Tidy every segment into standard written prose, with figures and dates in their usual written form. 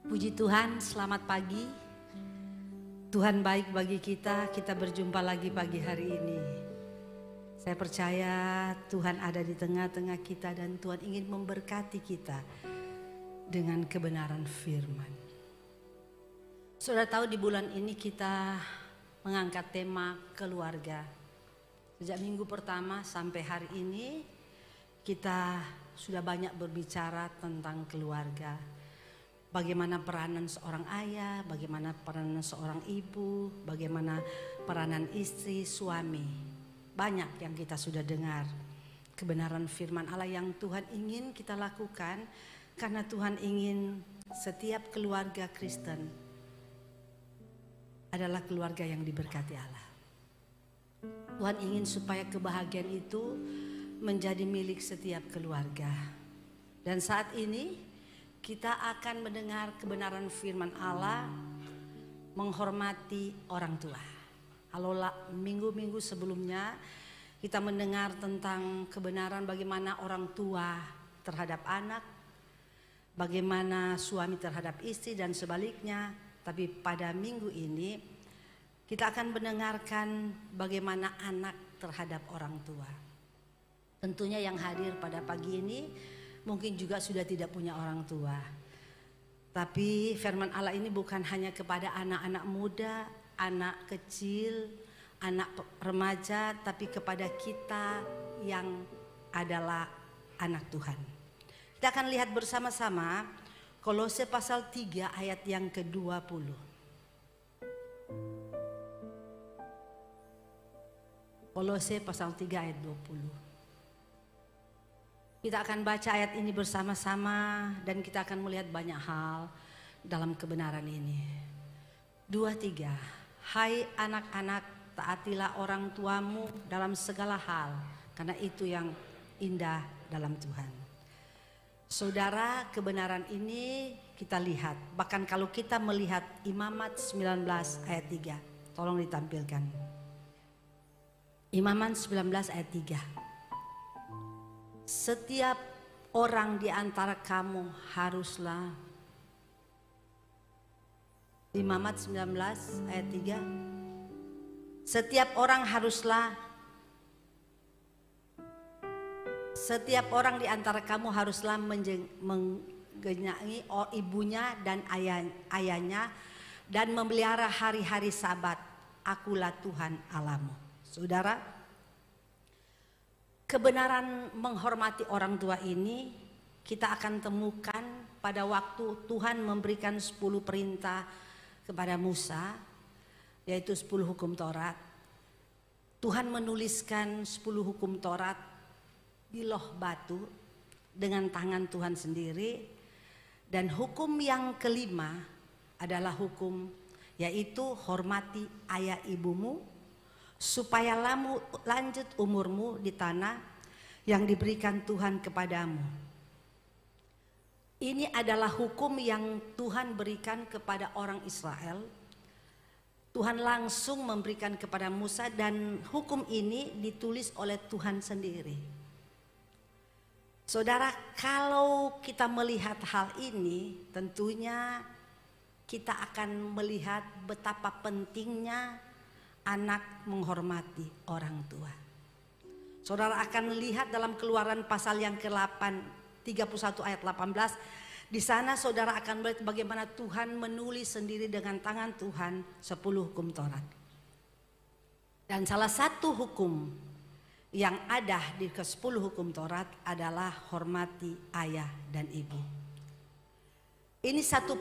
Puji Tuhan, selamat pagi. Tuhan baik bagi kita berjumpa lagi pagi hari ini. Saya percaya Tuhan ada di tengah-tengah kita dan Tuhan ingin memberkati kita dengan kebenaran firman. Saudara tahu di bulan ini kita mengangkat tema keluarga. Sejak minggu pertama sampai hari ini kita sudah banyak berbicara tentang keluarga. Bagaimana peranan seorang ayah, bagaimana peranan seorang ibu, bagaimana peranan istri, suami. Banyak yang kita sudah dengar. Kebenaran firman Allah yang Tuhan ingin kita lakukan karena Tuhan ingin setiap keluarga Kristen adalah keluarga yang diberkati Allah. Tuhan ingin supaya kebahagiaan itu menjadi milik setiap keluarga. Dan saat ini kita akan mendengar kebenaran firman Allah menghormati orang tua. Kalau minggu-minggu sebelumnya kita mendengar tentang kebenaran bagaimana orang tua terhadap anak, bagaimana suami terhadap istri dan sebaliknya. Tapi pada minggu ini kita akan mendengarkan bagaimana anak terhadap orang tua. Tentunya yang hadir pada pagi ini mungkin juga sudah tidak punya orang tua. Tapi firman Allah ini bukan hanya kepada anak-anak muda, anak kecil, anak remaja, tapi kepada kita yang adalah anak Tuhan. Kita akan lihat bersama-sama Kolose pasal 3 ayat yang ke-20. Kolose pasal 3 ayat 20. Kita akan baca ayat ini bersama-sama dan kita akan melihat banyak hal dalam kebenaran ini. 2-3. Hai anak-anak, taatilah orang tuamu dalam segala hal, karena itu yang indah dalam Tuhan. Saudara, kebenaran ini kita lihat. Bahkan kalau kita melihat Imamat 19 ayat 3. Tolong ditampilkan. Imamat 19 ayat 3. Setiap orang di antara kamu haruslah, Imamat 19 ayat 3. Setiap orang di antara kamu haruslah menggenyangi ibunya dan ayahnya dan memelihara hari-hari Sabat. Akulah Tuhan Allahmu. Saudara, kebenaran menghormati orang tua ini kita akan temukan pada waktu Tuhan memberikan 10 perintah kepada Musa, yaitu 10 hukum Taurat. Tuhan menuliskan 10 hukum Taurat di loh batu dengan tangan Tuhan sendiri. Dan hukum yang kelima adalah hukum yaitu hormati ayah ibumu, supaya lanjut umurmu di tanah yang diberikan Tuhan kepadamu. Ini adalah hukum yang Tuhan berikan kepada orang Israel. Tuhan langsung memberikan kepada Musa dan hukum ini ditulis oleh Tuhan sendiri. Saudara, kalau kita melihat hal ini, tentunya kita akan melihat betapa pentingnya anak menghormati orang tua. Saudara akan lihat dalam Keluaran pasal yang ke-8, 31 ayat 18. Di sana saudara akan melihat bagaimana Tuhan menulis sendiri dengan tangan Tuhan 10 hukum Taurat. Dan salah satu hukum yang ada di ke-10 hukum Taurat adalah hormati ayah dan ibu. Ini satu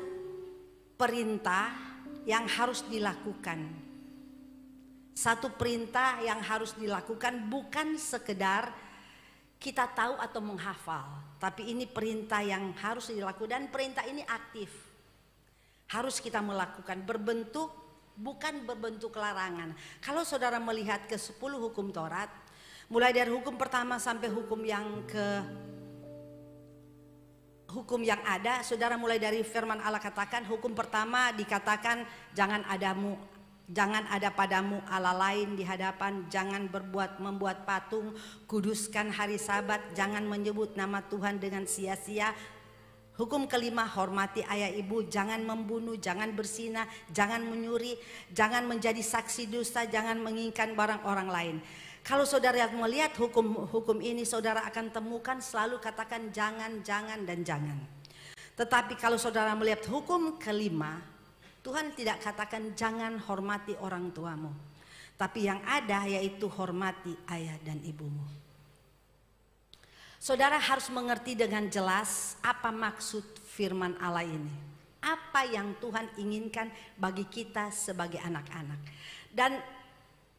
perintah yang harus dilakukan. Satu perintah yang harus dilakukan, bukan sekedar kita tahu atau menghafal, tapi ini perintah yang harus dilakukan dan perintah ini aktif. Harus kita melakukan, berbentuk bukan berbentuk larangan. Kalau saudara melihat ke 10 hukum Taurat, mulai dari hukum pertama sampai hukum yang ada, saudara mulai dari firman Allah katakan, hukum pertama dikatakan jangan ada padamu Allah lain di hadapan, jangan membuat patung, kuduskan hari Sabat, jangan menyebut nama Tuhan dengan sia-sia. Hukum kelima, hormati ayah ibu, jangan membunuh, jangan berzina, jangan menyuri, jangan menjadi saksi dusta, jangan menginginkan barang orang lain. Kalau saudara melihat hukum ini, saudara akan temukan selalu katakan jangan, jangan, dan jangan. Tetapi kalau saudara melihat hukum kelima, Tuhan tidak katakan jangan hormati orang tuamu. Tapi yang ada yaitu hormati ayah dan ibumu. Saudara harus mengerti dengan jelas apa maksud firman Allah ini. Apa yang Tuhan inginkan bagi kita sebagai anak-anak. Dan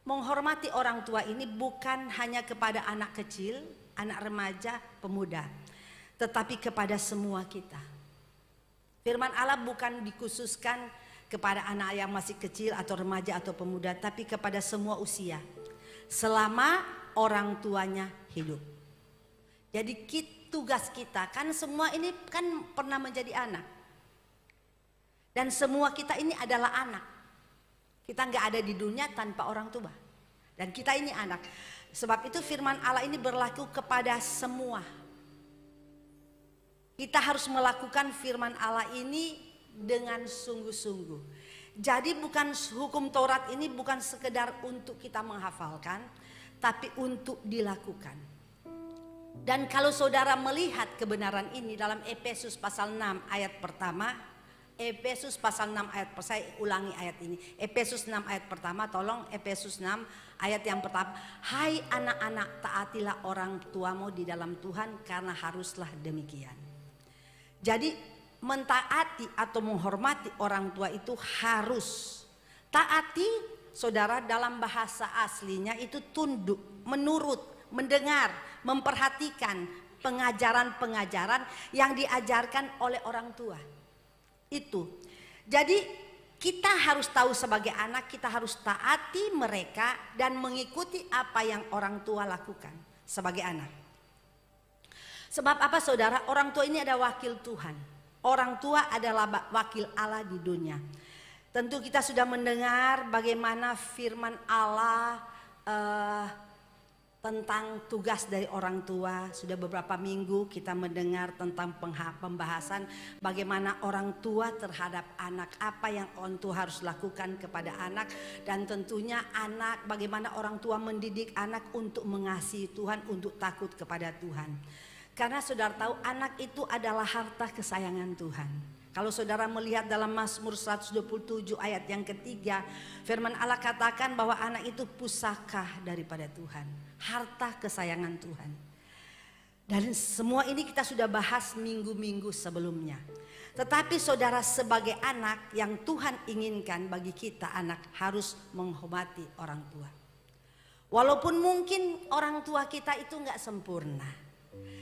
menghormati orang tua ini bukan hanya kepada anak kecil, anak remaja, pemuda. Tetapi kepada semua kita. Firman Allah bukan dikhususkan kepada anak yang masih kecil atau remaja atau pemuda. Tapi kepada semua usia. Selama orang tuanya hidup. Jadi tugas kita kan semua ini kan pernah menjadi anak. Dan semua kita ini adalah anak. Kita nggak ada di dunia tanpa orang tua. Dan kita ini anak. Sebab itu firman Allah ini berlaku kepada semua. Kita harus melakukan firman Allah ini dengan sungguh-sungguh. Jadi bukan hukum Taurat ini bukan sekedar untuk kita menghafalkan. Tapi untuk dilakukan. Dan kalau saudara melihat kebenaran ini dalam Efesus pasal 6 ayat pertama. Efesus pasal 6 ayat pertama, saya ulangi ayat ini. Efesus 6 ayat pertama, tolong Efesus 6 ayat yang pertama. Hai anak-anak, taatilah orang tuamu di dalam Tuhan karena haruslah demikian. Jadi mentaati atau menghormati orang tua itu harus. Taati saudara dalam bahasa aslinya itu tunduk, menurut, mendengar, memperhatikan pengajaran-pengajaran yang diajarkan oleh orang tua. Itu. Jadi kita harus tahu sebagai anak, kita harus taati mereka dan mengikuti apa yang orang tua lakukan sebagai anak. Sebab apa saudara? Orang tua ini ada wakil Tuhan. Orang tua adalah wakil Allah di dunia. Tentu kita sudah mendengar bagaimana firman Allah tentang tugas dari orang tua. Sudah beberapa minggu kita mendengar tentang pembahasan bagaimana orang tua terhadap anak, apa yang orang tua harus lakukan kepada anak, dan tentunya anak, bagaimana orang tua mendidik anak untuk mengasihi Tuhan, untuk takut kepada Tuhan. Karena saudara tahu anak itu adalah harta kesayangan Tuhan. Kalau saudara melihat dalam Mazmur 127 ayat yang ketiga, firman Allah katakan bahwa anak itu pusaka daripada Tuhan, harta kesayangan Tuhan. Dan semua ini kita sudah bahas minggu-minggu sebelumnya. Tetapi saudara sebagai anak yang Tuhan inginkan bagi kita anak harus menghormati orang tua. Walaupun mungkin orang tua kita itu nggak sempurna.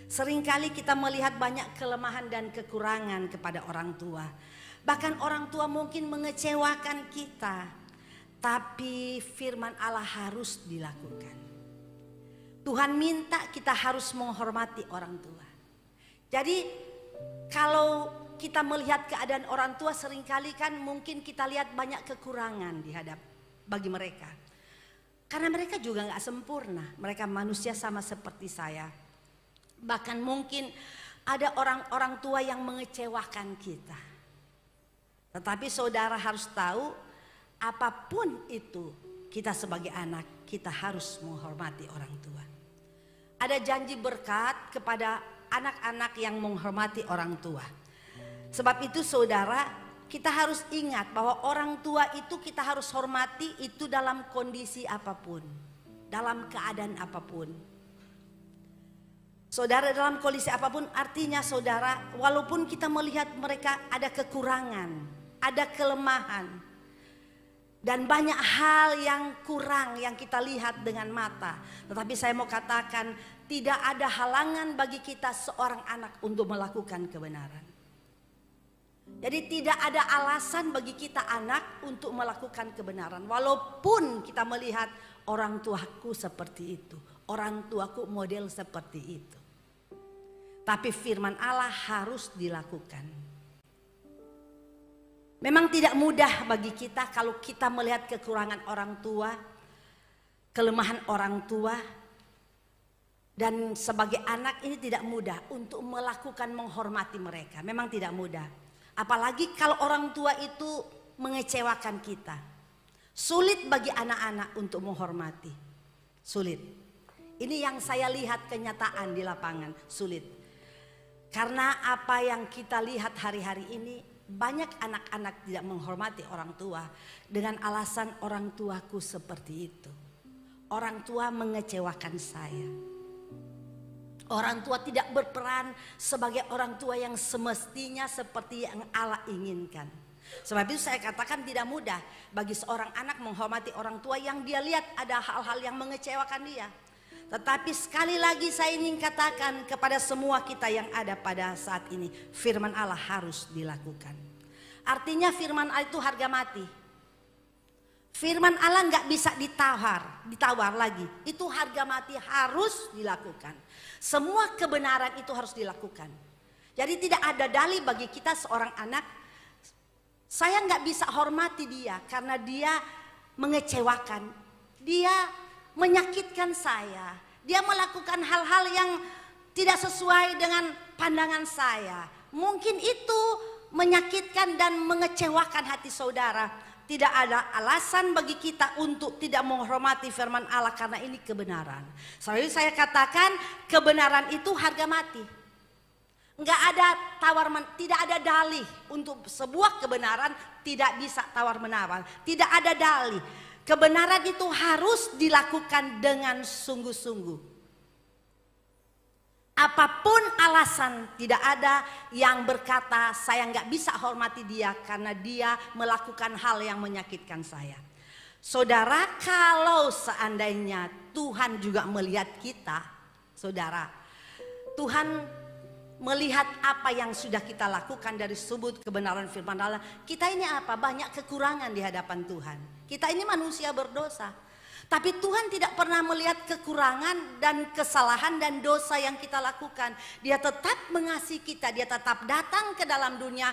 Seringkali kita melihat banyak kelemahan dan kekurangan kepada orang tua. Bahkan orang tua mungkin mengecewakan kita. Tapi firman Allah harus dilakukan. Tuhan minta kita harus menghormati orang tua. Jadi kalau kita melihat keadaan orang tua seringkali kan mungkin kita lihat banyak kekurangan bagi mereka. Karena mereka juga gak sempurna. Mereka manusia sama seperti saya. Bahkan mungkin ada orang tua yang mengecewakan kita. Tetapi saudara harus tahu apapun itu kita sebagai anak kita harus menghormati orang tua. Ada janji berkat kepada anak-anak yang menghormati orang tua. Sebab itu saudara kita harus ingat bahwa orang tua itu kita harus hormati itu dalam kondisi apapun. Dalam keadaan apapun. Saudara dalam kondisi apapun artinya saudara walaupun kita melihat mereka ada kekurangan, ada kelemahan. Dan banyak hal yang kurang yang kita lihat dengan mata. Tetapi saya mau katakan tidak ada halangan bagi kita seorang anak untuk melakukan kebenaran. Jadi tidak ada alasan bagi kita anak untuk melakukan kebenaran. Walaupun kita melihat orang tuaku seperti itu. Orang tuaku model seperti itu. Tapi firman Allah harus dilakukan. Memang tidak mudah bagi kita kalau kita melihat kekurangan orang tua, kelemahan orang tua. Dan sebagai anak ini tidak mudah untuk melakukan menghormati mereka. Memang tidak mudah. Apalagi kalau orang tua itu mengecewakan kita. Sulit bagi anak-anak untuk menghormati. Sulit. Ini yang saya lihat kenyataan di lapangan. Sulit. Karena apa yang kita lihat hari-hari ini, banyak anak-anak tidak menghormati orang tua dengan alasan orang tuaku seperti itu. Orang tua mengecewakan saya. Orang tua tidak berperan sebagai orang tua yang semestinya seperti yang Allah inginkan. Sebab itu saya katakan tidak mudah bagi seorang anak menghormati orang tua yang dia lihat ada hal-hal yang mengecewakan dia. Tetapi sekali lagi saya ingin katakan kepada semua kita yang ada pada saat ini, firman Allah harus dilakukan. Artinya firman Allah itu harga mati. Firman Allah nggak bisa ditawar lagi. Itu harga mati, harus dilakukan. Semua kebenaran itu harus dilakukan. Jadi tidak ada dalih bagi kita seorang anak, saya nggak bisa hormati dia karena dia mengecewakan, dia menyakitkan saya, dia melakukan hal-hal yang tidak sesuai dengan pandangan saya. Mungkin itu menyakitkan dan mengecewakan hati saudara. Tidak ada alasan bagi kita untuk tidak menghormati firman Allah karena ini kebenaran. Soalnya saya katakan kebenaran itu harga mati. Enggak ada tidak ada dalih untuk sebuah kebenaran, tidak bisa tawar menawar. Tidak ada dalih. Kebenaran itu harus dilakukan dengan sungguh-sungguh. Apapun alasan, tidak ada yang berkata saya nggak bisa hormati dia karena dia melakukan hal yang menyakitkan saya. Saudara, kalau seandainya Tuhan juga melihat kita, saudara, Tuhan melihat apa yang sudah kita lakukan dari sudut kebenaran firman Allah. Kita ini apa? Banyak kekurangan di hadapan Tuhan. Kita ini manusia berdosa. Tapi Tuhan tidak pernah melihat kekurangan dan kesalahan dan dosa yang kita lakukan. Dia tetap mengasihi kita, dia tetap datang ke dalam dunia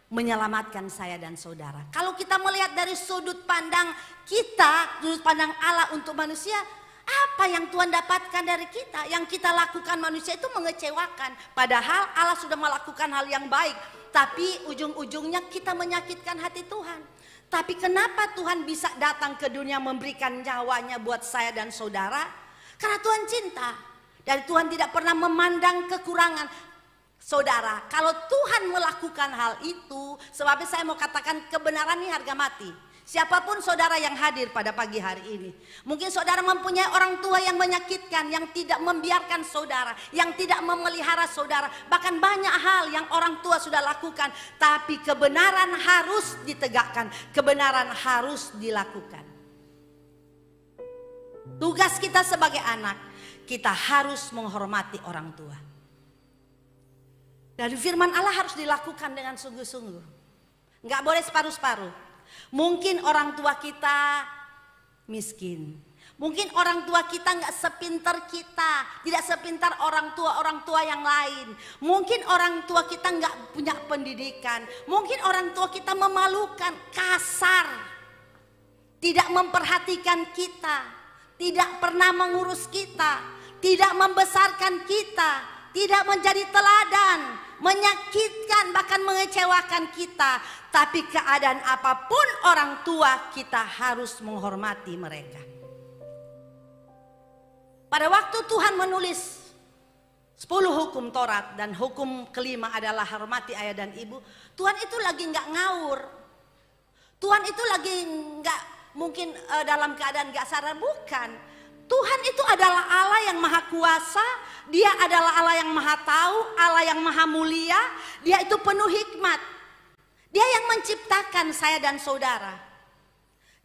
menyelamatkan saya dan saudara. Kalau kita melihat dari sudut pandang kita, sudut pandang Allah untuk manusia, apa yang Tuhan dapatkan dari kita? Yang kita lakukan manusia itu mengecewakan. Padahal Allah sudah melakukan hal yang baik. Tapi ujung-ujungnya kita menyakitkan hati Tuhan. Tapi kenapa Tuhan bisa datang ke dunia memberikan nyawanya buat saya dan saudara? Karena Tuhan cinta. Dan Tuhan tidak pernah memandang kekurangan. Saudara, kalau Tuhan melakukan hal itu, sebabnya saya mau katakan kebenaran ini harga mati. Siapapun saudara yang hadir pada pagi hari ini, mungkin saudara mempunyai orang tua yang menyakitkan, yang tidak membiarkan saudara, yang tidak memelihara saudara. Bahkan banyak hal yang orang tua sudah lakukan, tapi kebenaran harus ditegakkan, kebenaran harus dilakukan. Tugas kita sebagai anak, kita harus menghormati orang tua. Dan firman Allah harus dilakukan dengan sungguh-sungguh. Enggak boleh separuh-separuh. Mungkin orang tua kita miskin. Mungkin orang tua kita nggak sepintar kita, tidak sepintar orang tua yang lain. Mungkin orang tua kita nggak punya pendidikan. Mungkin orang tua kita memalukan, kasar, tidak memperhatikan kita, tidak pernah mengurus kita, tidak membesarkan kita, tidak menjadi teladan, menyakitkan bahkan mengecewakan kita. Tapi keadaan apapun orang tua, kita harus menghormati mereka. Pada waktu Tuhan menulis 10 hukum Taurat dan hukum kelima adalah hormati ayah dan ibu, Tuhan itu lagi nggak ngawur. Tuhan itu lagi nggak mungkin dalam keadaan nggak sadar, bukan. Tuhan itu adalah Allah yang maha kuasa, dia adalah Allah yang maha tahu, Allah yang maha mulia, dia itu penuh hikmat. Dia yang menciptakan saya dan saudara.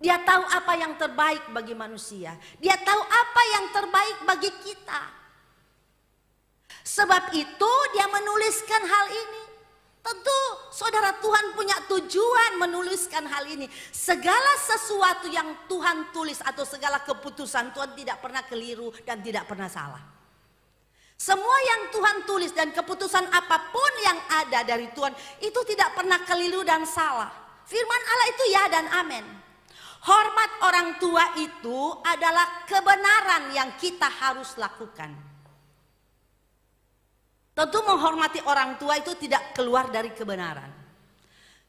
Dia tahu apa yang terbaik bagi manusia. Dia tahu apa yang terbaik bagi kita. Sebab itu dia menuliskan hal ini. Tentu saudara, Tuhan punya tujuan menuliskan hal ini. Segala sesuatu yang Tuhan tulis atau segala keputusan Tuhan tidak pernah keliru dan tidak pernah salah. Semua yang Tuhan tulis dan keputusan apapun yang ada dari Tuhan itu tidak pernah keliru dan salah. Firman Allah itu ya dan amin. Hormat orang tua itu adalah kebenaran yang kita harus lakukan. Tentu menghormati orang tua itu tidak keluar dari kebenaran.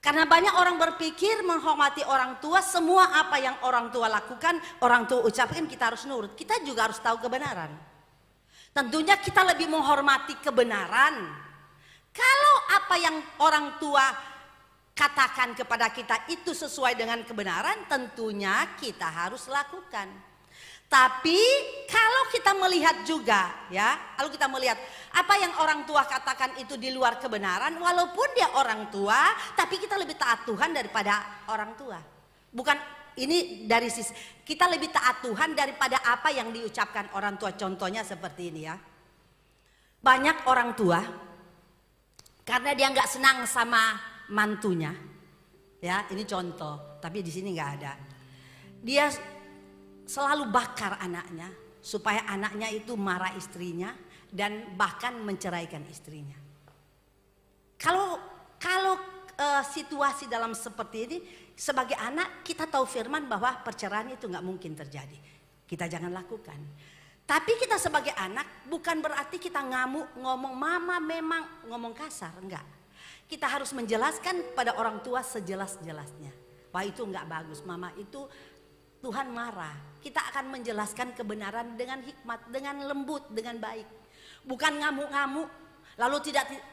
Karena banyak orang berpikir menghormati orang tua, semua apa yang orang tua lakukan, orang tua ucapkan kita harus nurut. Kita juga harus tahu kebenaran. Tentunya kita lebih menghormati kebenaran. Kalau apa yang orang tua katakan kepada kita itu sesuai dengan kebenaran, tentunya kita harus lakukan. Tapi kalau kita melihat juga ya, kalau kita melihat apa yang orang tua katakan itu di luar kebenaran, walaupun dia orang tua, tapi kita lebih taat Tuhan daripada orang tua. Bukan ini dari sisi kita lebih taat Tuhan daripada apa yang diucapkan orang tua. Contohnya seperti ini ya. Banyak orang tua karena dia nggak senang sama mantunya, ya ini contoh, tapi di sini nggak ada. Dia selalu bakar anaknya supaya anaknya itu marah istrinya dan bahkan menceraikan istrinya. Kalau situasi dalam seperti ini, sebagai anak kita tahu firman bahwa perceraian itu nggak mungkin terjadi. Kita jangan lakukan. Tapi kita sebagai anak bukan berarti kita ngamuk ngomong mama memang ngomong kasar, enggak. Kita harus menjelaskan pada orang tua sejelas-jelasnya. Wah itu enggak bagus, mama itu Tuhan marah. Kita akan menjelaskan kebenaran dengan hikmat, dengan lembut, dengan baik. Bukan ngamuk-ngamuk, lalu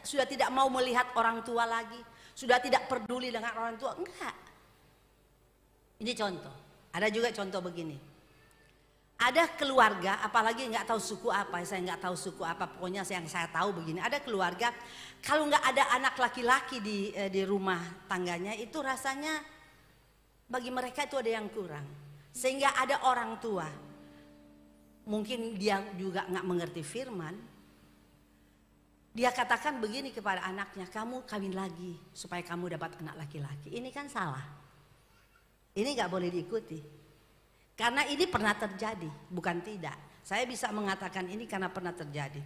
sudah tidak mau melihat orang tua lagi. Sudah tidak peduli dengan orang tua, enggak. Ini contoh, ada juga contoh begini. Ada keluarga, apalagi nggak tahu suku apa, saya nggak tahu suku apa, pokoknya yang saya tahu begini. Ada keluarga, kalau nggak ada anak laki-laki di rumah tangganya, itu rasanya bagi mereka itu ada yang kurang. Sehingga ada orang tua, mungkin dia juga nggak mengerti firman, dia katakan begini kepada anaknya, kamu kawin lagi supaya kamu dapat anak laki-laki. Ini kan salah, ini nggak boleh diikuti. Karena ini pernah terjadi, bukan tidak. Saya bisa mengatakan ini karena pernah terjadi.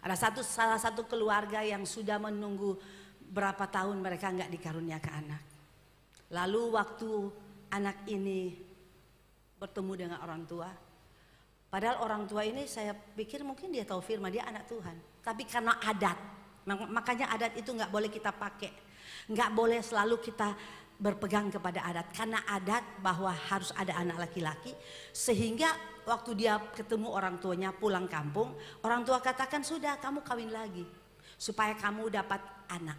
Ada salah satu keluarga yang sudah menunggu berapa tahun mereka nggak dikaruniakan anak. Lalu waktu anak ini bertemu dengan orang tua, padahal orang tua ini saya pikir mungkin dia tahu firman, dia anak Tuhan. Tapi karena adat, makanya adat itu nggak boleh kita pakai, nggak boleh selalu kita berpegang kepada adat, karena adat bahwa harus ada anak laki-laki. Sehingga waktu dia ketemu orang tuanya pulang kampung, orang tua katakan sudah kamu kawin lagi supaya kamu dapat anak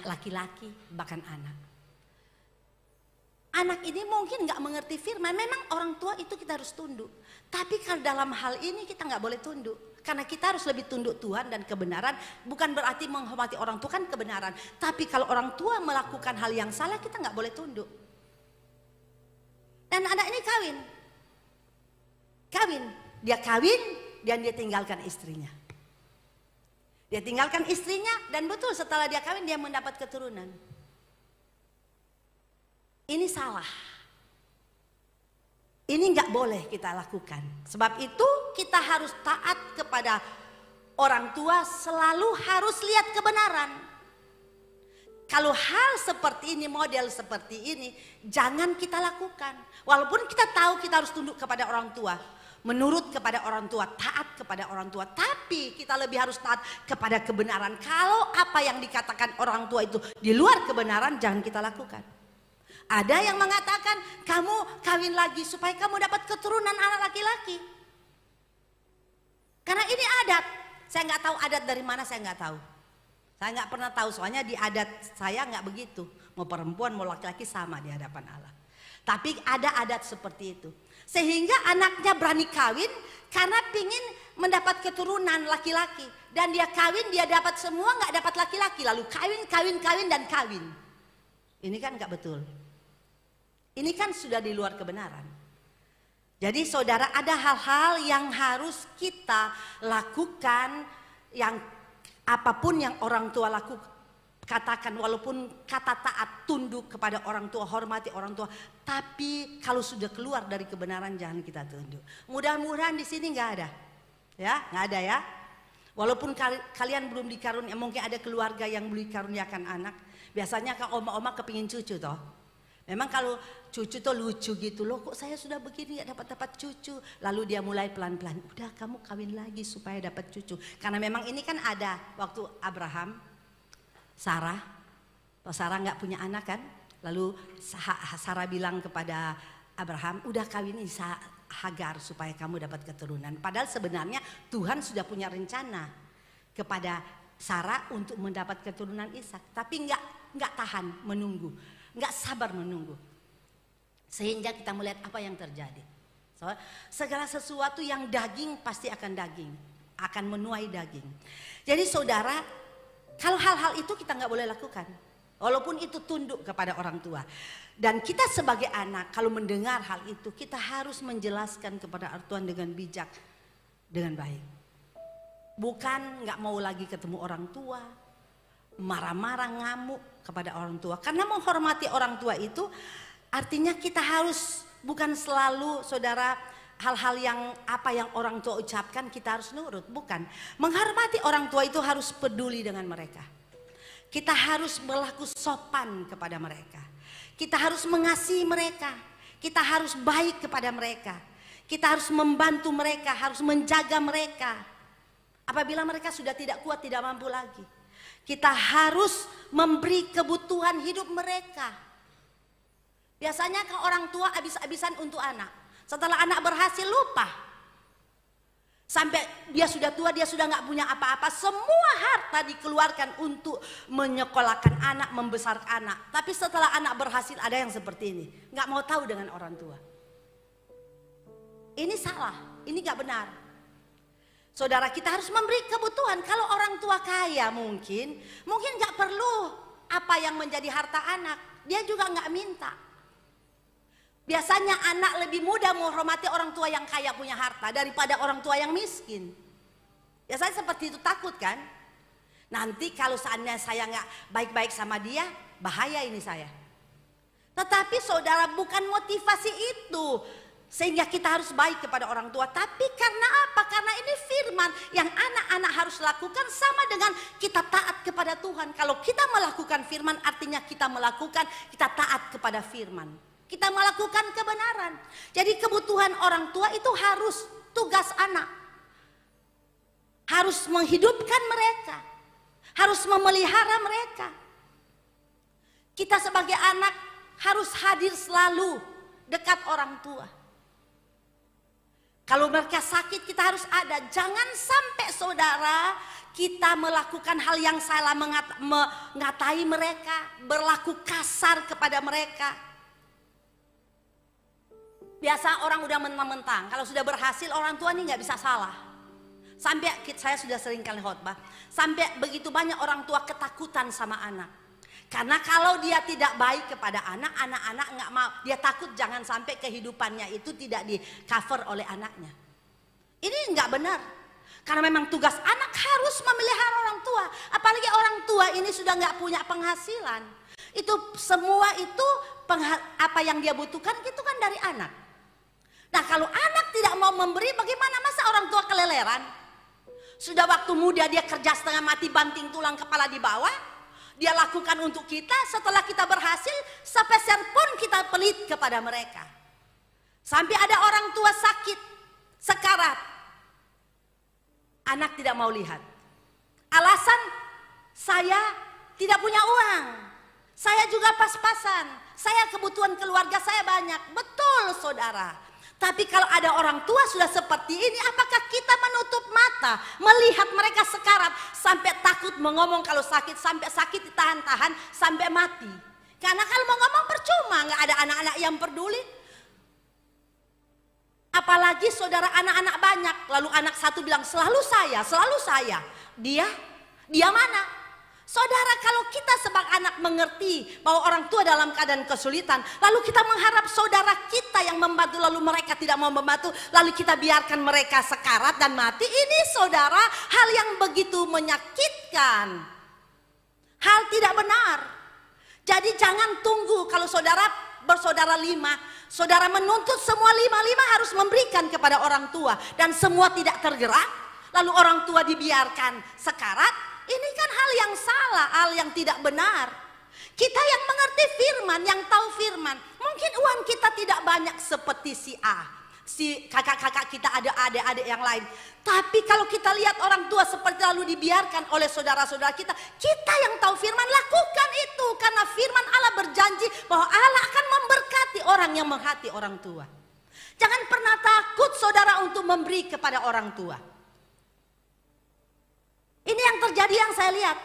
laki-laki, bahkan anak ini mungkin nggak mengerti firman. Memang orang tua itu kita harus tunduk, tapi kalau dalam hal ini kita nggak boleh tunduk. Karena kita harus lebih tunduk Tuhan dan kebenaran. Bukan berarti menghormati orang tua kan kebenaran. Tapi kalau orang tua melakukan hal yang salah, kita nggak boleh tunduk. Dan anak ini kawin, dia kawin dan dia tinggalkan istrinya. Dia tinggalkan istrinya dan betul setelah dia kawin dia mendapat keturunan. Ini salah. Ini nggak boleh kita lakukan. Sebab itu kita harus taat kepada orang tua, selalu harus lihat kebenaran. Kalau hal seperti ini, model seperti ini, jangan kita lakukan. Walaupun kita tahu kita harus tunduk kepada orang tua, menurut kepada orang tua, taat kepada orang tua, tapi kita lebih harus taat kepada kebenaran. Kalau apa yang dikatakan orang tua itu di luar kebenaran, jangan kita lakukan. Ada yang mengatakan kamu kawin lagi supaya kamu dapat keturunan anak laki-laki. Karena ini adat. Saya nggak tahu adat dari mana, saya nggak tahu. Saya nggak pernah tahu, soalnya di adat saya nggak begitu. Mau perempuan mau laki-laki sama di hadapan Allah. Tapi ada adat seperti itu. Sehingga anaknya berani kawin karena pingin mendapat keturunan laki-laki. Dan dia kawin, dia dapat semua, nggak dapat laki-laki. Lalu kawin dan kawin. Ini kan nggak betul. Ini kan sudah di luar kebenaran. Jadi saudara, ada hal-hal yang harus kita lakukan, yang apapun yang orang tua katakan, walaupun kata taat, tunduk kepada orang tua, hormati orang tua, tapi kalau sudah keluar dari kebenaran jangan kita tunduk. Mudah-mudahan di sini nggak ada, ya, nggak ada ya. Walaupun kalian belum dikaruniakan, mungkin ada keluarga yang belum dikaruniakan anak. Biasanya kan oma-oma kepingin cucu toh. Memang kalau cucu tuh lucu gitu loh, kok saya sudah begini gak dapat cucu. Lalu dia mulai pelan-pelan, udah kamu kawin lagi supaya dapat cucu. Karena memang ini kan ada waktu Abraham, Sarah nggak punya anak kan. Lalu Sarah bilang kepada Abraham, udah kawin Hagar supaya kamu dapat keturunan. Padahal sebenarnya Tuhan sudah punya rencana kepada Sarah untuk mendapat keturunan Ishak. Tapi nggak tahan menunggu. Nggak sabar menunggu, sehingga kita melihat apa yang terjadi. Segala sesuatu yang daging pasti akan daging, akan menuai daging. Jadi saudara, kalau hal-hal itu kita nggak boleh lakukan, walaupun itu tunduk kepada orang tua. Dan kita sebagai anak, kalau mendengar hal itu, kita harus menjelaskan kepada orang tua dengan bijak, dengan baik. Bukan nggak mau lagi ketemu orang tua, marah-marah, ngamuk kepada orang tua. Karena menghormati orang tua itu artinya kita harus bukan selalu saudara hal-hal yang apa yang orang tua ucapkan kita harus nurut. Bukan. Menghormati orang tua itu harus peduli dengan mereka. Kita harus berlaku sopan kepada mereka. Kita harus mengasihi mereka. Kita harus baik kepada mereka. Kita harus membantu mereka, harus menjaga mereka. Apabila mereka sudah tidak kuat, tidak mampu lagi, kita harus memberi kebutuhan hidup mereka. Biasanya kalau orang tua habis-habisan untuk anak. Setelah anak berhasil lupa. Sampai dia sudah tua, dia sudah nggak punya apa-apa. Semua harta dikeluarkan untuk menyekolahkan anak, membesarkan anak. Tapi setelah anak berhasil ada yang seperti ini. Nggak mau tahu dengan orang tua. Ini salah, ini nggak benar. Saudara, kita harus memberi kebutuhan. Kalau orang tua kaya mungkin nggak perlu apa yang menjadi harta anak. Dia juga nggak minta. Biasanya anak lebih mudah menghormati orang tua yang kaya punya harta daripada orang tua yang miskin. Biasanya seperti itu, takut kan? Nanti kalau seandainya saya nggak baik-baik sama dia, bahaya ini saya. Tetapi saudara, bukan motivasi itu sehingga kita harus baik kepada orang tua. Tapi karena apa? Karena ini firman yang anak-anak harus lakukan, sama dengan kita taat kepada Tuhan. Kalau kita melakukan firman artinya kita taat kepada firman. Kita melakukan kebenaran. Jadi kebutuhan orang tua itu harus tugas anak. Harus menghidupkan mereka. Harus memelihara mereka. Kita sebagai anak harus hadir selalu dekat orang tua. Kalau mereka sakit kita harus ada. Jangan sampai saudara kita melakukan hal yang salah, mengatai mereka, berlaku kasar kepada mereka. Biasa orang udah mentang-mentang, kalau sudah berhasil orang tua ini nggak bisa salah. Sampai saya sudah sering kali khotbah, sampai begitu banyak orang tua ketakutan sama anak. Karena kalau dia tidak baik kepada anak-anak nggak mau, dia takut jangan sampai kehidupannya itu tidak di cover oleh anaknya. Ini nggak benar. Karena memang tugas anak harus memelihara orang tua. Apalagi orang tua ini sudah nggak punya penghasilan. Itu semua itu apa yang dia butuhkan itu kan dari anak. Nah kalau anak tidak mau memberi, bagaimana masa orang tua keleleran? Sudah waktu muda dia kerja setengah mati, banting tulang kepala di bawah. Dia lakukan untuk kita, setelah kita berhasil, sepeser pun kita pelit kepada mereka. Sampai ada orang tua sakit, sekarat. Anak tidak mau lihat. Alasan, saya tidak punya uang. Saya juga pas-pasan. Saya kebutuhan keluarga saya banyak. Betul saudara. Tapi kalau ada orang tua sudah seperti ini, apakah kita menutup mata melihat mereka sekarat sampai takut mengomong kalau sakit, sampai sakit ditahan-tahan sampai mati? Karena kalau mau ngomong percuma, nggak ada anak-anak yang peduli. Apalagi saudara anak-anak banyak, lalu anak satu bilang selalu saya. Dia mana? Saudara, kalau kita sebagai anak mengerti bahwa orang tua dalam keadaan kesulitan, lalu kita mengharap saudara kita yang membantu, lalu mereka tidak mau membantu, lalu kita biarkan mereka sekarat dan mati, ini saudara hal yang begitu menyakitkan. Hal tidak benar. Jadi jangan tunggu kalau saudara bersaudara 5, saudara menuntut semua 5 harus memberikan kepada orang tua dan semua tidak tergerak, lalu orang tua dibiarkan sekarat. Ini kan hal yang salah, hal yang tidak benar. Kita yang mengerti firman, yang tahu firman. Mungkin uang kita tidak banyak seperti si A, si kakak-kakak kita, ada adik-adik yang lain. Tapi kalau kita lihat orang tua seperti lalu dibiarkan oleh saudara-saudara kita, kita yang tahu firman lakukan itu. Karena firman Allah berjanji bahwa Allah akan memberkati orang yang menghati orang tua. Jangan pernah takut saudara untuk memberi kepada orang tua. Ini yang terjadi yang saya lihat.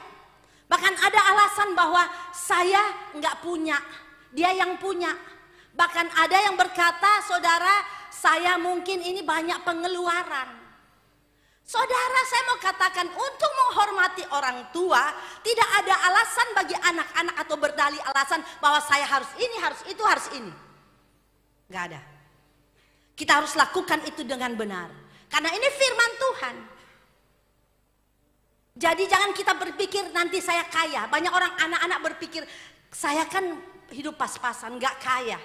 Bahkan ada alasan bahwa saya nggak punya, dia yang punya. Bahkan ada yang berkata, saudara, saya mungkin ini banyak pengeluaran. Saudara, saya mau katakan untuk menghormati orang tua, tidak ada alasan bagi anak-anak atau berdalih alasan bahwa saya harus ini, harus itu, harus ini. Nggak ada. Kita harus lakukan itu dengan benar. Karena ini firman Tuhan. Jadi jangan kita berpikir nanti saya kaya. Banyak orang anak-anak berpikir saya kan hidup pas-pasan, gak kaya.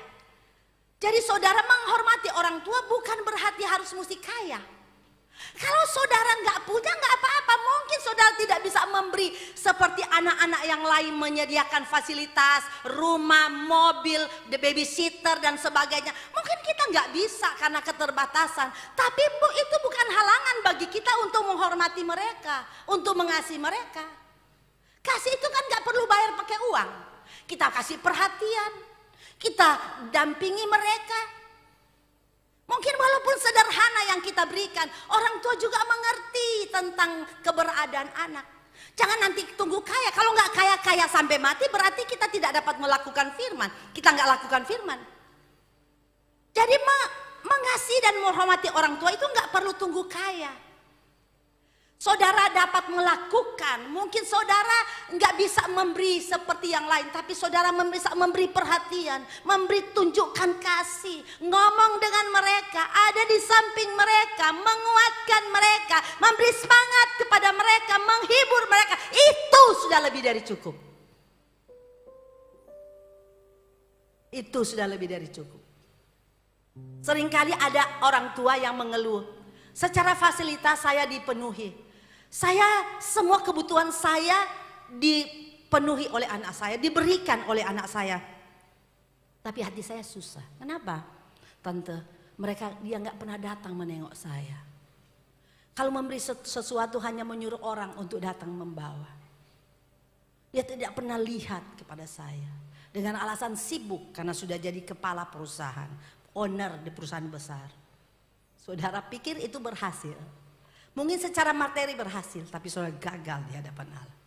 Jadi saudara menghormati orang tua bukan berarti harus mesti kaya. Kalau saudara nggak punya nggak apa-apa, mungkin saudara tidak bisa memberi seperti anak-anak yang lain menyediakan fasilitas, rumah, mobil, babysitter dan sebagainya. Mungkin kita nggak bisa karena keterbatasan, tapi itu bukan halangan bagi kita untuk menghormati mereka, untuk mengasihi mereka. Kasih itu kan nggak perlu bayar pakai uang. Kita kasih perhatian, kita dampingi mereka. Mungkin walaupun sederhana yang kita berikan, orang tua juga mengerti tentang keberadaan anak. Jangan nanti tunggu kaya. Kalau nggak kaya-kaya sampai mati, berarti kita tidak dapat melakukan firman. Kita nggak lakukan firman. Jadi mengasihi dan menghormati orang tua itu nggak perlu tunggu kaya. Saudara dapat melakukan, mungkin saudara nggak bisa memberi seperti yang lain, tapi saudara bisa memberi perhatian, memberi tunjukkan kasih, ngomong dengan mereka, ada di samping mereka, menguatkan mereka, memberi semangat kepada mereka, menghibur mereka, itu sudah lebih dari cukup. Itu sudah lebih dari cukup. Seringkali ada orang tua yang mengeluh, secara fasilitas saya dipenuhi. Semua kebutuhan saya dipenuhi oleh anak saya, diberikan oleh anak saya. Tapi hati saya susah. Kenapa? Tante, dia nggak pernah datang menengok saya. Kalau memberi sesuatu hanya menyuruh orang untuk datang membawa. Dia tidak pernah lihat kepada saya. Dengan alasan sibuk karena sudah jadi kepala perusahaan, owner di perusahaan besar. Saudara pikir itu berhasil? Mungkin secara materi berhasil, tapi saudara gagal di hadapan Allah.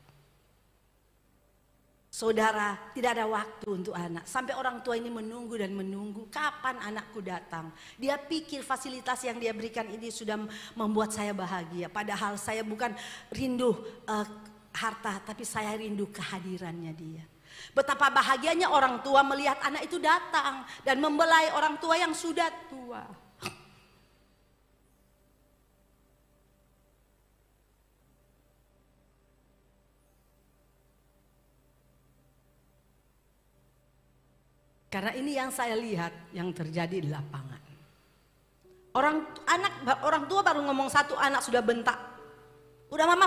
Saudara tidak ada waktu untuk anak. Sampai orang tua ini menunggu dan menunggu kapan anakku datang. Dia pikir fasilitas yang dia berikan ini sudah membuat saya bahagia. Padahal saya bukan rindu harta, tapi saya rindu kehadirannya dia. Betapa bahagianya orang tua melihat anak itu datang dan membelai orang tua yang sudah tua. Karena ini yang saya lihat yang terjadi di lapangan. Orang tua baru ngomong satu, anak sudah bentak. Udah mama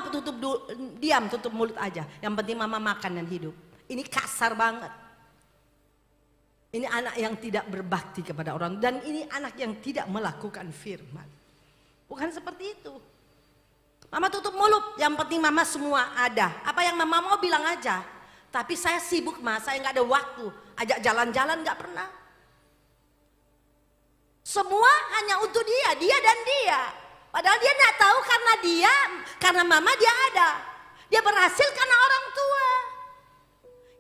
diam, tutup mulut aja. Yang penting mama makan dan hidup. Ini kasar banget. Ini anak yang tidak berbakti kepada orang. Dan ini anak yang tidak melakukan firman. Bukan seperti itu. Mama tutup mulut, yang penting mama semua ada. Apa yang mama mau bilang aja. Tapi saya sibuk saya nggak ada waktu. Ajak jalan-jalan nggak pernah. Semua hanya untuk dia dan dia. Padahal dia nggak tahu karena mama dia ada. Dia berhasil karena orang tua.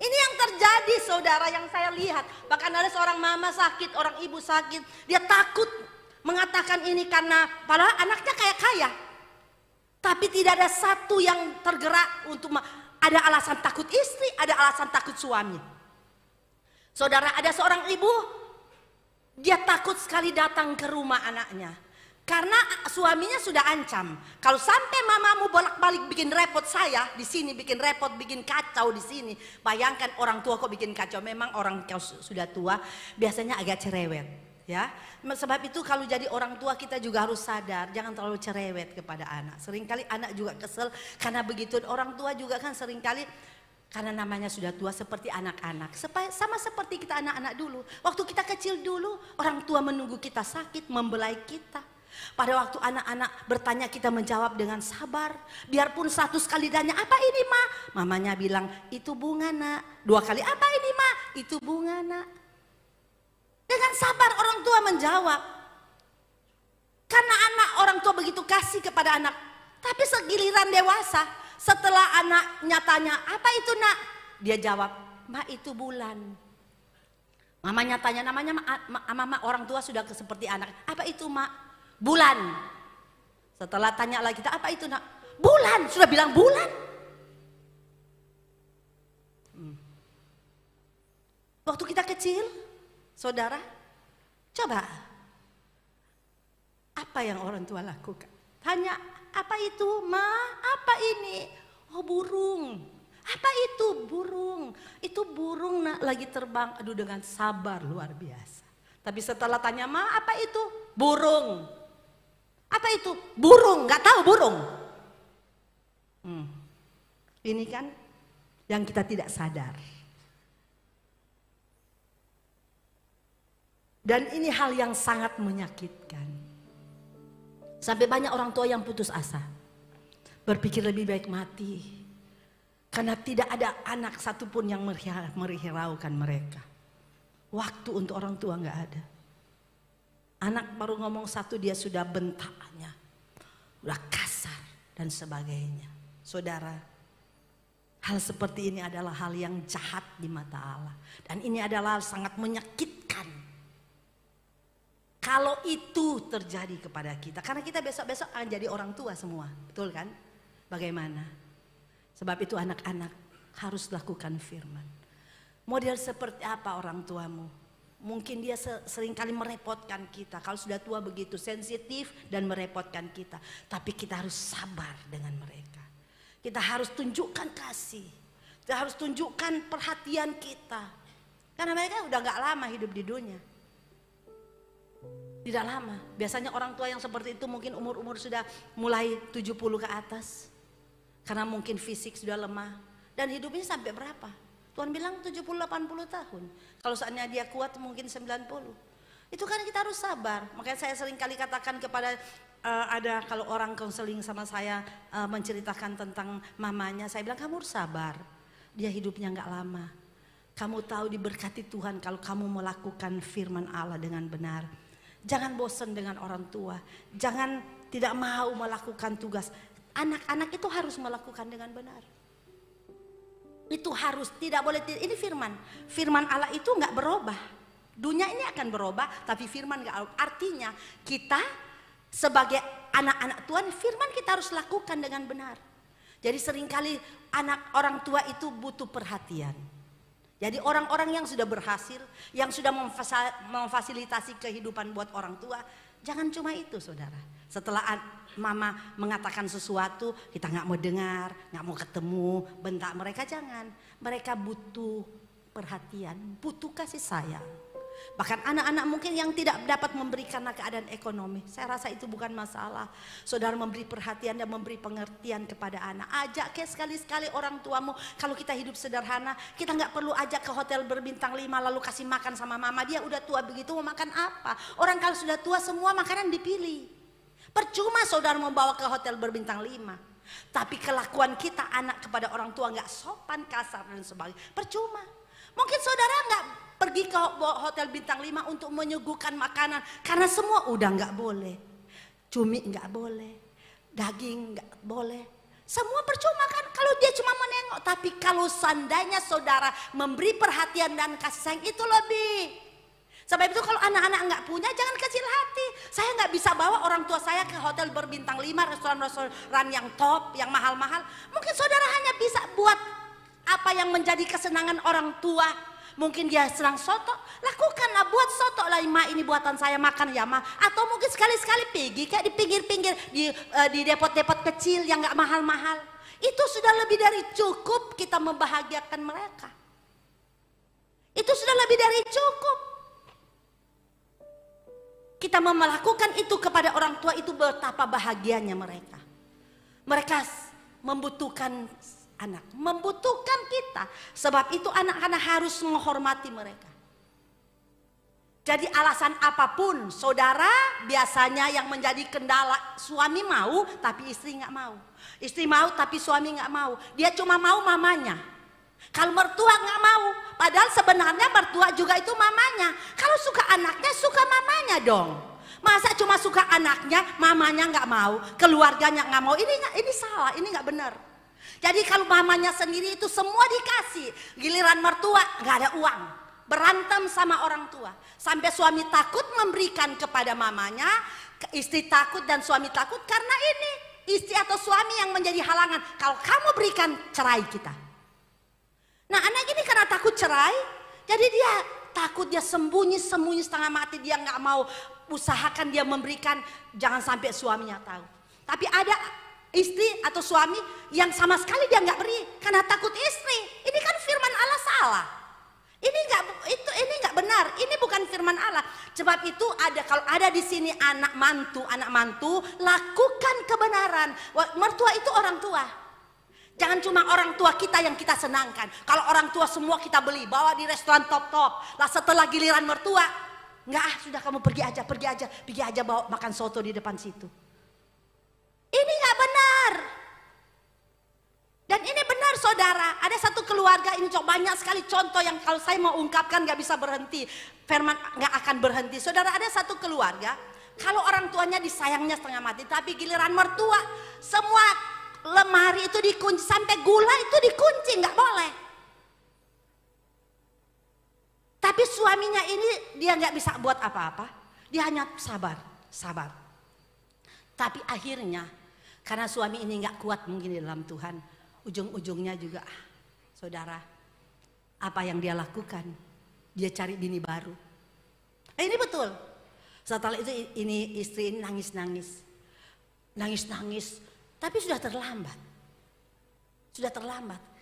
Ini yang terjadi saudara yang saya lihat. Bahkan ada seorang mama sakit, orang ibu sakit. Dia takut mengatakan ini karena padahal anaknya kaya. Tapi tidak ada satu yang tergerak untuk ada alasan takut istri, ada alasan takut suami. Saudara, ada seorang ibu, dia takut sekali datang ke rumah anaknya. Karena suaminya sudah ancam, kalau sampai mamamu bolak-balik bikin repot saya di sini, bikin repot, bikin kacau di sini. Bayangkan orang tua kok bikin kacau. Memang orang sudah tua biasanya agak cerewet, ya. Sebab itu kalau jadi orang tua kita juga harus sadar, jangan terlalu cerewet kepada anak. Seringkali anak juga kesel karena begitu. Orang tua juga kan seringkali Karena namanya sudah tua seperti anak-anak. Sama seperti kita anak-anak dulu. Waktu kita kecil dulu, orang tua menunggu kita sakit, membelai kita. Pada waktu anak-anak bertanya, kita menjawab dengan sabar. Biarpun 100 kali tanya, apa ini ma? Mamanya bilang, itu bunga nak. 2 kali, apa ini ma? Itu bunga nak. Dengan sabar orang tua menjawab. Karena orang tua begitu kasih kepada anak. Tapi segiliran dewasa, setelah anaknya tanya, apa itu nak? Dia jawab, ma itu bulan. Mamanya tanya, namanya mama orang tua sudah seperti anak. Apa itu mak? Bulan. Setelah tanya lagi kita, apa itu nak? Bulan, sudah bilang bulan. Waktu kita kecil, saudara, coba. Apa yang orang tua lakukan? Tanya, apa itu ma? Apa ini? Oh burung. Apa itu? Burung. Itu burung nak lagi terbang. Aduh dengan sabar luar biasa. Tapi setelah tanya ma apa itu? Burung. Apa itu? Burung. Gak tahu burung. Ini kan yang kita tidak sadar. Dan ini hal yang sangat menyakitkan. Sampai banyak orang tua yang putus asa. Berpikir lebih baik mati. Karena tidak ada anak satupun yang merihiraukan mereka. Waktu untuk orang tua gak ada. Anak baru ngomong satu dia sudah bentaknya. Udah kasar dan sebagainya. Saudara, hal seperti ini adalah hal yang jahat di mata Allah. Dan ini adalah hal sangat menyakitkan. Kalau itu terjadi kepada kita. Karena kita besok-besok akan jadi orang tua semua. Betul kan? Bagaimana? Sebab itu anak-anak harus lakukan firman. Model seperti apa orang tuamu? Mungkin dia seringkali merepotkan kita. Kalau sudah tua begitu sensitif dan merepotkan kita. Tapi kita harus sabar dengan mereka. Kita harus tunjukkan kasih. Kita harus tunjukkan perhatian kita. Karena mereka udah gak lama hidup di dunia. Tidak lama. Biasanya orang tua yang seperti itu mungkin umur-umur sudah mulai 70 ke atas. Karena mungkin fisik sudah lemah. Dan hidupnya sampai berapa? Tuhan bilang 70-80 tahun. Kalau saatnya dia kuat mungkin 90. Itu kan kita harus sabar. Makanya saya sering kali katakan kepada ada kalau orang konseling sama saya menceritakan tentang mamanya. Saya bilang kamu harus sabar. Dia hidupnya gak lama. Kamu tahu diberkati Tuhan kalau kamu melakukan firman Allah dengan benar. Jangan bosan dengan orang tua. Jangan tidak mau melakukan tugas. Anak-anak itu harus melakukan dengan benar. Itu harus, tidak boleh. Ini firman. Firman Allah itu nggak berubah. Dunia ini akan berubah, tapi firman nggak. Artinya kita sebagai anak-anak Tuhan, firman kita harus lakukan dengan benar. Jadi seringkali anak orang tua itu butuh perhatian. Jadi orang-orang yang sudah berhasil, yang sudah memfasilitasi kehidupan buat orang tua, jangan cuma itu saudara. Setelah mama mengatakan sesuatu, kita nggak mau dengar, nggak mau ketemu, bentak mereka, jangan. Mereka butuh perhatian, butuh kasih sayang. Bahkan anak-anak mungkin yang tidak dapat memberikan keadaan ekonomi, saya rasa itu bukan masalah. Saudara memberi perhatian dan memberi pengertian kepada anak. Ajak ke sekali-sekali orang tuamu. Kalau kita hidup sederhana, kita nggak perlu ajak ke hotel berbintang 5 lalu kasih makan sama mama. Dia udah tua begitu mau makan apa? Orang kalau sudah tua semua makanan dipilih. Percuma saudara membawa ke hotel berbintang 5. Tapi kelakuan kita anak kepada orang tua nggak sopan, kasar dan sebagainya. Percuma. Mungkin saudara nggak pergi ke hotel bintang 5 untuk menyuguhkan makanan. Karena semua udah nggak boleh. Cumi nggak boleh. Daging nggak boleh. Semua percuma kan kalau dia cuma menengok. Tapi kalau seandainya saudara memberi perhatian dan kasih sayang itu lebih. Sebab itu kalau anak-anak nggak punya jangan kecil hati. Saya nggak bisa bawa orang tua saya ke hotel berbintang 5, restoran-restoran yang top, yang mahal-mahal. Mungkin saudara hanya bisa buat apa yang menjadi kesenangan orang tua. Mungkin dia senang soto, lakukanlah, buat soto lah, ma ini buatan saya makan ya ma. Atau mungkin sekali-sekali pergi kayak di pinggir-pinggir di depot-depot kecil yang nggak mahal-mahal. Itu sudah lebih dari cukup kita membahagiakan mereka. Itu sudah lebih dari cukup. Kita melakukan itu kepada orang tua itu betapa bahagianya mereka. Mereka membutuhkan anak, membutuhkan kita. Sebab itu anak-anak harus menghormati mereka. Jadi alasan apapun, saudara, biasanya yang menjadi kendala, suami mau tapi istri nggak mau. Istri mau tapi suami nggak mau. Dia cuma mau mamanya. Kalau mertua nggak mau, padahal sebenarnya mertua juga itu mamanya. Kalau suka anaknya, suka mamanya dong. Masa cuma suka anaknya, mamanya nggak mau, keluarganya nggak mau. Ini salah, ini nggak benar. Jadi kalau mamanya sendiri itu semua dikasih, giliran mertua nggak ada uang. Berantem sama orang tua sampai suami takut memberikan kepada mamanya, istri takut dan suami takut karena ini istri atau suami yang menjadi halangan. Kalau kamu berikan, cerai kita. Nah, anak ini karena takut cerai, jadi dia takut, dia sembunyi setengah mati, dia nggak mau usahakan dia memberikan, jangan sampai suaminya tahu. Tapi ada istri atau suami yang sama sekali dia nggak beri karena takut istri. Ini kan firman Allah salah. Ini nggak benar. Ini bukan firman Allah. Sebab itu kalau ada di sini anak mantu, lakukan kebenaran. Mertua itu orang tua. Jangan cuma orang tua kita yang kita senangkan. Kalau orang tua semua kita beli, bawa di restoran top-top. Lah setelah giliran mertua, sudah kamu pergi aja bawa makan soto di depan situ. Ini nggak benar. Dan ini benar saudara, ada satu keluarga ini banyak sekali contoh yang kalau saya mau ungkapkan nggak bisa berhenti, firman nggak akan berhenti. Saudara, ada satu keluarga, kalau orang tuanya disayangnya setengah mati, tapi giliran mertua semua lemari itu dikunci, sampai gula itu dikunci, nggak boleh. Tapi suaminya ini dia nggak bisa buat apa-apa, dia hanya sabar. Tapi akhirnya karena suami ini nggak kuat mungkin di dalam Tuhan, ujung-ujungnya juga, saudara, apa yang dia lakukan? Dia cari bini baru. Ini betul. Setelah itu ini istri ini nangis-nangis, tapi sudah terlambat.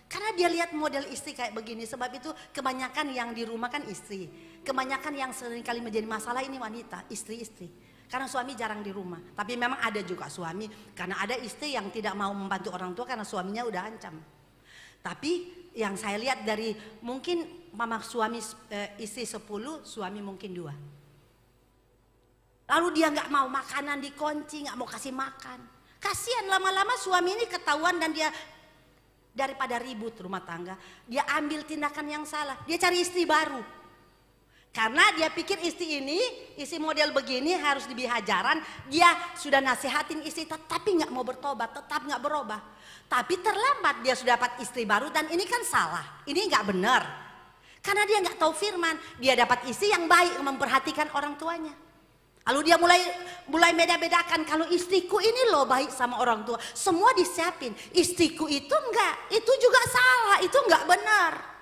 Karena dia lihat model istri kayak begini. Sebab itu kebanyakan yang di rumah kan istri, kebanyakan yang seringkali menjadi masalah ini wanita, istri-istri. Karena suami jarang di rumah. Tapi memang ada juga suami, karena ada istri yang tidak mau membantu orang tua karena suaminya udah ancam. Tapi yang saya lihat dari mungkin mama suami istri 10, suami mungkin 2. Lalu dia nggak mau makanan dikunci, nggak mau kasih makan. Kasihan lama-lama suami ini ketahuan dan dia daripada ribut rumah tangga, dia ambil tindakan yang salah. Dia cari istri baru. Karena dia pikir istri model begini harus diberi hajaran. Dia sudah nasihatin istri tapi nggak mau bertobat, tetap nggak berubah. Tapi terlambat, dia sudah dapat istri baru dan ini kan salah. Ini nggak benar. Karena dia nggak tahu firman. Dia dapat istri yang baik, memperhatikan orang tuanya. Lalu dia mulai beda-bedakan, kalau istriku ini loh baik sama orang tua. Semua disiapin. Istriku itu enggak, itu juga salah, itu enggak benar.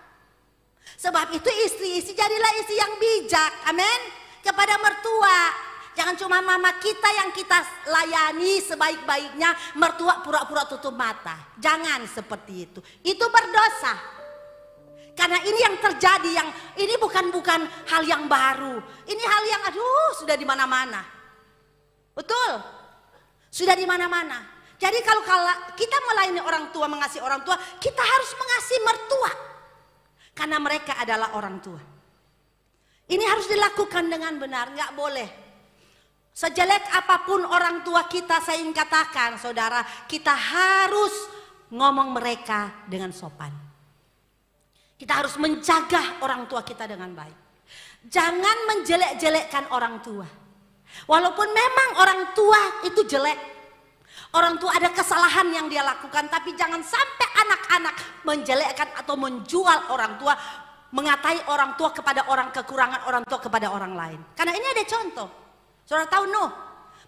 Sebab itu istri jadilah istri yang bijak, amin, kepada mertua. Jangan cuma mama kita yang kita layani sebaik-baiknya, mertua pura-pura tutup mata. Jangan seperti itu berdosa. Karena ini yang terjadi, ini bukan hal yang baru. Ini hal yang sudah di mana-mana. Betul? Sudah di mana-mana. Jadi kalau kita melayani orang tua, mengasihi orang tua, kita harus mengasihi mertua. Karena mereka adalah orang tua. Ini harus dilakukan dengan benar, nggak boleh. Sejelek apapun orang tua kita, saya ingin katakan, saudara, kita harus ngomong mereka dengan sopan. Kita harus menjaga orang tua kita dengan baik. Jangan menjelek-jelekkan orang tua. Walaupun memang orang tua itu jelek. Orang tua ada kesalahan yang dia lakukan, tapi jangan sampai anak-anak menjelekkan atau menjual orang tua, mengatai orang tua kepada kekurangan orang tua kepada orang lain. Karena ini ada contoh. Saudara tahu Nuh?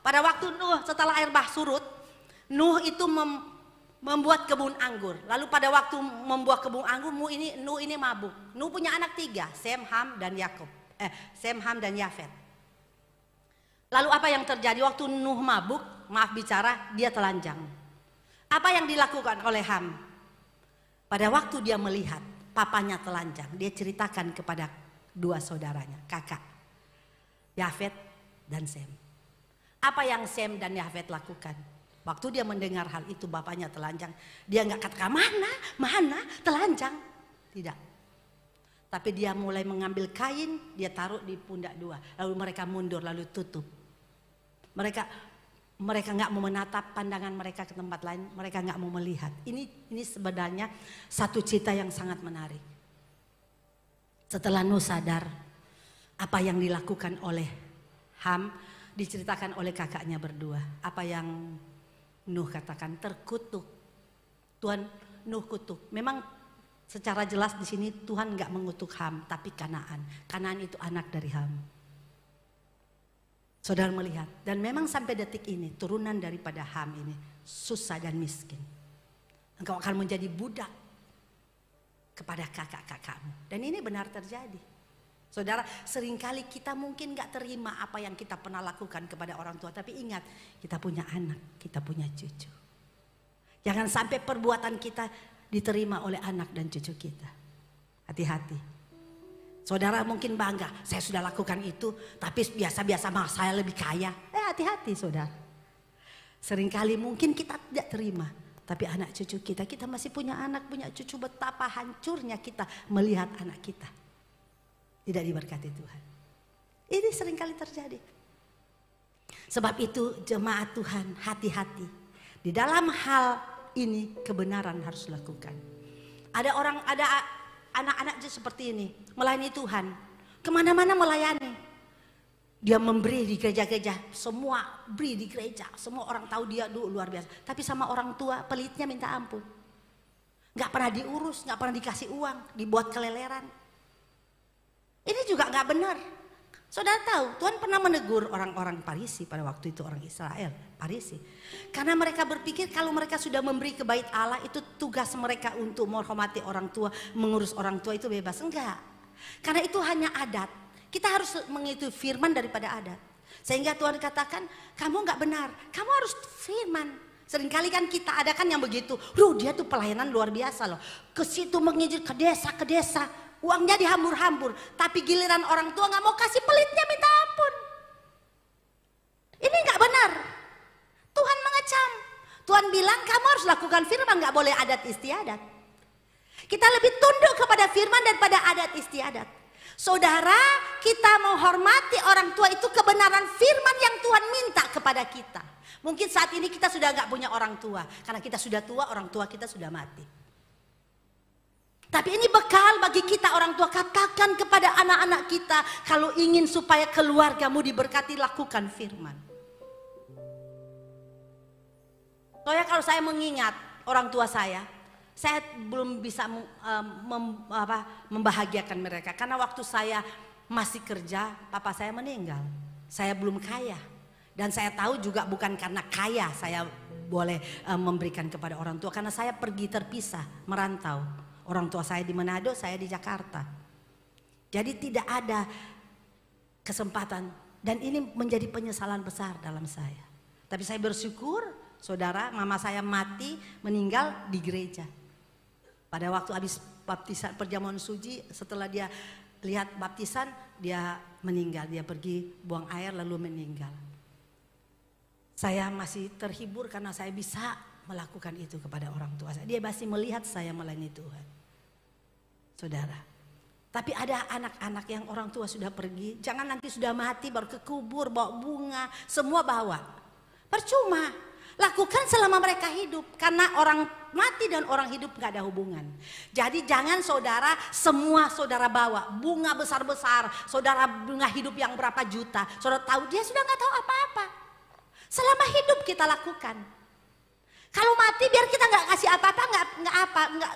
Pada waktu Nuh setelah air bah surut, Nuh itu membuat kebun anggur. Lalu pada waktu membuat kebun anggur, Nuh ini mabuk. Nuh punya anak 3, Sem, Ham, dan Yafet. Lalu apa yang terjadi waktu Nuh mabuk? Maaf bicara, dia telanjang. Apa yang dilakukan oleh Ham? Pada waktu dia melihat papanya telanjang, dia ceritakan kepada 2 saudaranya, kakak, Yafet dan Sem. Apa yang Sem dan Yafet lakukan? Waktu dia mendengar hal itu bapaknya telanjang. Dia nggak katakan mana telanjang. Tidak. Tapi dia mulai mengambil kain, dia taruh di pundak dua. Lalu mereka mundur, lalu tutup. Mereka nggak mau menatap pandangan mereka ke tempat lain. Mereka nggak mau melihat. Ini sebenarnya satu cerita yang sangat menarik. Setelah Nuh sadar apa yang dilakukan oleh Ham, diceritakan oleh kakaknya berdua. Apa yang Nuh katakan, terkutuk. Tuhan Nuh kutuk. Memang secara jelas di sini Tuhan nggak mengutuk Ham, tapi Kanaan. Kanaan itu anak dari Ham. Saudara melihat, dan memang sampai detik ini turunan daripada Ham ini susah dan miskin. Engkau akan menjadi budak kepada kakak-kakakmu. Dan ini benar terjadi. Saudara, seringkali kita mungkin gak terima apa yang kita pernah lakukan kepada orang tua. Tapi ingat, kita punya anak, kita punya cucu. Jangan sampai perbuatan kita diterima oleh anak dan cucu kita. Hati-hati. Saudara mungkin bangga, saya sudah lakukan itu. Tapi biasa-biasa mah saya lebih kaya. Hati-hati saudara. Seringkali mungkin kita tidak terima. Tapi anak cucu kita masih punya anak, punya cucu. Betapa hancurnya kita melihat anak kita tidak diberkati Tuhan. Ini seringkali terjadi. Sebab itu jemaat Tuhan, hati-hati. Di dalam hal ini kebenaran harus dilakukan. Ada anak-anak seperti ini melayani Tuhan, kemana-mana melayani. Dia memberi di gereja-gereja, semua beri di gereja, semua orang tahu dia luar biasa. Tapi sama orang tua pelitnya minta ampun. Gak pernah diurus, gak pernah dikasih uang, dibuat keleleran. Ini juga gak benar. Saudara tahu, Tuhan pernah menegur orang-orang Farisi pada waktu itu, orang Israel, Farisi. Karena mereka berpikir kalau mereka sudah memberi ke bait Allah, itu tugas mereka untuk menghormati orang tua, mengurus orang tua itu bebas. Enggak, karena itu hanya adat. Kita harus mengikuti firman daripada adat. Sehingga Tuhan katakan, kamu gak benar, kamu harus firman. Seringkali kan kita ada kan yang begitu, dia tuh pelayanan luar biasa loh. Ke situ menginjil ke desa, uangnya dihambur-hambur. Tapi giliran orang tua gak mau kasih, pelitnya minta ampun. Ini gak benar. Tuhan mengecam. Tuhan bilang kamu harus lakukan firman, gak boleh adat istiadat. Kita lebih tunduk kepada firman daripada adat istiadat. Saudara, kita menghormati orang tua itu kebenaran firman yang Tuhan minta kepada kita. Mungkin saat ini kita sudah gak punya orang tua. Karena kita sudah tua, orang tua kita sudah mati. Tapi ini bekal bagi kita orang tua. Katakan kepada anak-anak kita, kalau ingin supaya keluargamu diberkati, lakukan firman. Soalnya kalau saya mengingat orang tua saya belum bisa membahagiakan mereka. Karena waktu saya masih kerja, papa saya meninggal. Saya belum kaya. Dan saya tahu juga bukan karena kaya saya boleh memberikan kepada orang tua. Karena saya pergi terpisah, merantau. Orang tua saya di Manado, saya di Jakarta. Jadi tidak ada kesempatan. Dan ini menjadi penyesalan besar dalam saya. Tapi saya bersyukur, saudara, mama saya mati, meninggal di gereja. Pada waktu habis baptisan perjamuan suci, setelah dia lihat baptisan, dia meninggal. Dia pergi buang air lalu meninggal. Saya masih terhibur karena saya bisa melakukan itu kepada orang tua saya. Dia masih melihat saya melayani Tuhan. Saudara, tapi ada anak-anak yang orang tua sudah pergi. Jangan nanti sudah mati baru ke kubur, bawa bunga, semua bawa. Percuma. Lakukan selama mereka hidup. Karena orang mati dan orang hidup gak ada hubungan. Jadi jangan saudara, semua saudara bawa bunga besar-besar. Saudara bunga hidup yang berapa juta. Saudara tahu dia sudah gak tahu apa-apa. Selama hidup kita lakukan. Kalau mati biar kita gak kasih apa-apa,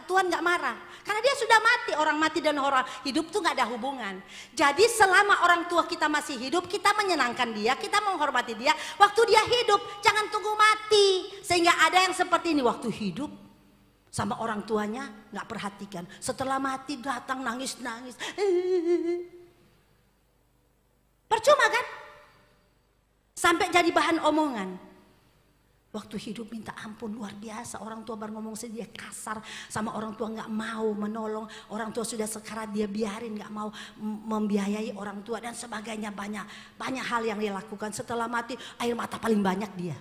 Tuhan gak marah. Karena dia sudah mati, orang mati dan orang hidup tuh gak ada hubungan. Jadi selama orang tua kita masih hidup, kita menyenangkan dia, kita menghormati dia. Waktu dia hidup, jangan tunggu mati. Sehingga ada yang seperti ini, waktu hidup sama orang tuanya gak perhatikan. Setelah mati datang nangis-nangis. Percuma kan? Sampai jadi bahan omongan. Waktu hidup minta ampun luar biasa. Orang tua baru ngomong saja dia kasar sama orang tua, gak mau menolong. Orang tua sudah sekarat dia biarin, gak mau membiayai orang tua dan sebagainya. Banyak hal yang dia lakukan. Setelah mati air mata paling banyak dia.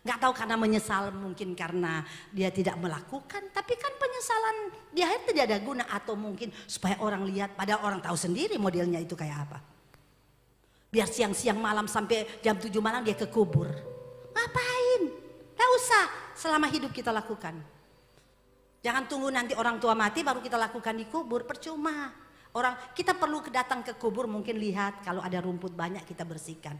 Nggak tahu karena menyesal, mungkin karena dia tidak melakukan. Tapi kan penyesalan di akhir tidak ada guna. Atau mungkin supaya orang lihat, padahal orang tahu sendiri modelnya itu kayak apa. Biar siang-siang malam sampai jam 7 malam dia ke kubur. Ngapain? Nggak usah selama hidup kita lakukan. Jangan tunggu nanti orang tua mati baru kita lakukan di kubur, percuma. Kita perlu datang ke kubur, mungkin lihat kalau ada rumput banyak kita bersihkan.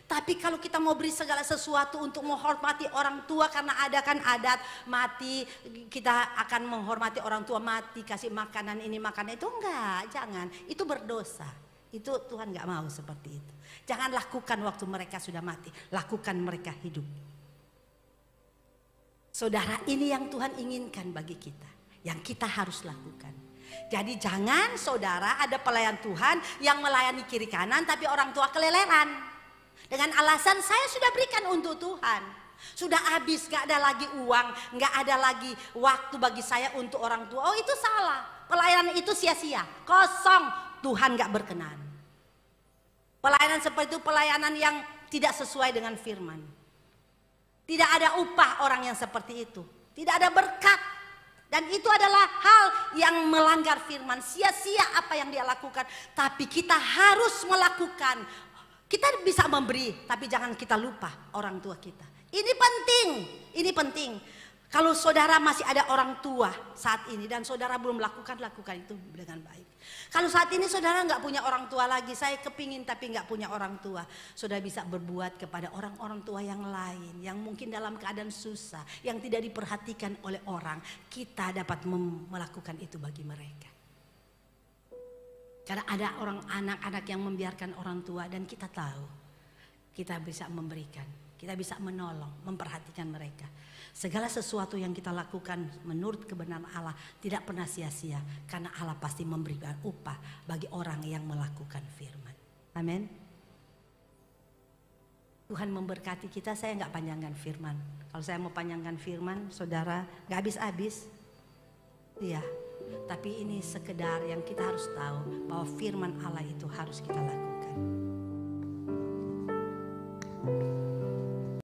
Tapi kalau kita mau beri segala sesuatu untuk menghormati orang tua, karena ada kan adat mati kita akan menghormati orang tua mati, kasih makanan ini makanan itu, enggak, jangan. Itu berdosa. Itu Tuhan enggak mau seperti itu. Jangan lakukan waktu mereka sudah mati, lakukan mereka hidup. Saudara, ini yang Tuhan inginkan bagi kita, yang kita harus lakukan. Jadi jangan saudara ada pelayan Tuhan yang melayani kiri kanan tapi orang tua keleleran. Dengan alasan saya sudah berikan untuk Tuhan. Sudah habis, gak ada lagi uang, gak ada lagi waktu bagi saya untuk orang tua. Oh, itu salah. Pelayanan itu sia-sia, kosong. Tuhan gak berkenan. Pelayanan seperti itu pelayanan yang tidak sesuai dengan firman. Tidak ada upah orang yang seperti itu. Tidak ada berkat. Dan itu adalah hal yang melanggar firman. Sia-sia apa yang dia lakukan. Tapi kita harus melakukan. Kita bisa memberi, tapi jangan kita lupa orang tua kita. Ini penting. Ini penting. Kalau saudara masih ada orang tua saat ini dan saudara belum lakukan itu dengan baik. Kalau saat ini saudara nggak punya orang tua lagi, saya kepingin tapi nggak punya orang tua, saudara bisa berbuat kepada orang-orang tua yang lain yang mungkin dalam keadaan susah, yang tidak diperhatikan oleh orang. Kita dapat melakukan itu bagi mereka. Karena ada orang anak-anak yang membiarkan orang tua dan kita tahu kita bisa memberikan, kita bisa menolong, memperhatikan mereka. Segala sesuatu yang kita lakukan menurut kebenaran Allah tidak pernah sia-sia. Karena Allah pasti memberikan upah bagi orang yang melakukan firman. Amin. Tuhan memberkati kita. Saya nggak panjangkan firman. Kalau saya mau panjangkan firman, saudara nggak habis-habis. Iya. Tapi ini sekedar yang kita harus tahu bahwa firman Allah itu harus kita lakukan.